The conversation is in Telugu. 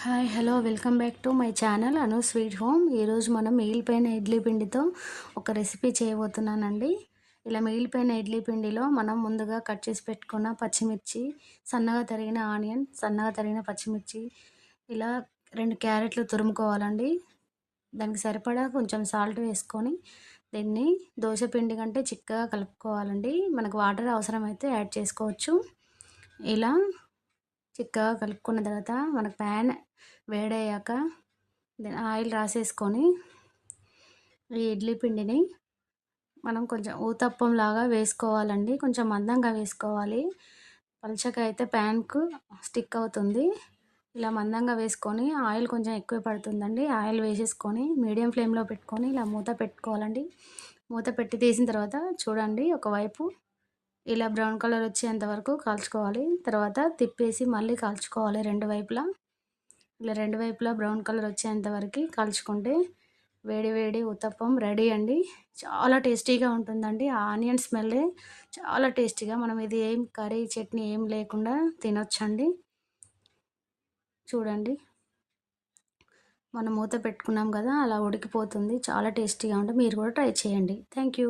Hi hello welcome back to my channel Anu sweet home. ఈరోజు మనం మిగిలిపోయిన ఇడ్లీ పిండితో ఒక రెసిపీ చేయబోతున్నానండి. ఇలా మిగిలిపోయిన ఇడ్లీ పిండిలో మనం ముందుగా కట్ చేసి పెట్టుకున్న పచ్చిమిర్చి, సన్నగా తరిగిన ఆనియన్, సన్నగా తరిగిన పచ్చిమిర్చి, ఇలా 2 క్యారెట్లు తురుముకోవాలండి. దానికి సరిపడా కొంచెం సాల్ట్ వేసుకొని దీన్ని దోశ పిండి కంటే చిక్కగా కలుపుకోవాలండి. మనకు వాటర్ అవసరమైతే యాడ్ చేసుకోవచ్చు. ఇలా చిక్కగా కలుపుకున్న తర్వాత మనకు ప్యాన్ వేడయ్యాక ఆయిల్ రాసేసుకొని ఈ ఇడ్లీ పిండిని మనం కొంచెం ఊతప్పం లాగా వేసుకోవాలండి. కొంచెం మందంగా వేసుకోవాలి. పలుచగా అయితే ప్యాన్కు స్టిక్ అవుతుంది. ఇలా మందంగా వేసుకొని ఆయిల్ కొంచెం ఎక్కువ పడుతుందండి. ఆయిల్ వేసేసుకొని మీడియం ఫ్లేమ్లో పెట్టుకొని ఇలా మూత పెట్టుకోవాలండి. మూత పెట్టి తీసిన తర్వాత చూడండి, ఒకవైపు ఇలా బ్రౌన్ కలర్ వచ్చేంత వరకు కాల్చుకోవాలి. తర్వాత తిప్పేసి మళ్ళీ కాల్చుకోవాలి రెండు వైపులా. ఇలా రెండు వైపులా బ్రౌన్ కలర్ వచ్చేంత వరకు కాల్చుకుంటే వేడి వేడి ఉత్తప్పం రెడీ అండి. చాలా టేస్టీగా ఉంటుందండి. ఆ ఆనియన్ స్మెల్లే చాలా టేస్టీగా, మనం ఇది ఏం కర్రీ చట్నీ ఏం లేకుండా తినొచ్చండి. చూడండి, మనం మూత పెట్టుకున్నాం కదా, అలా ఉడికిపోతుంది. చాలా టేస్టీగా ఉంటుంది. మీరు కూడా ట్రై చేయండి. Thank you.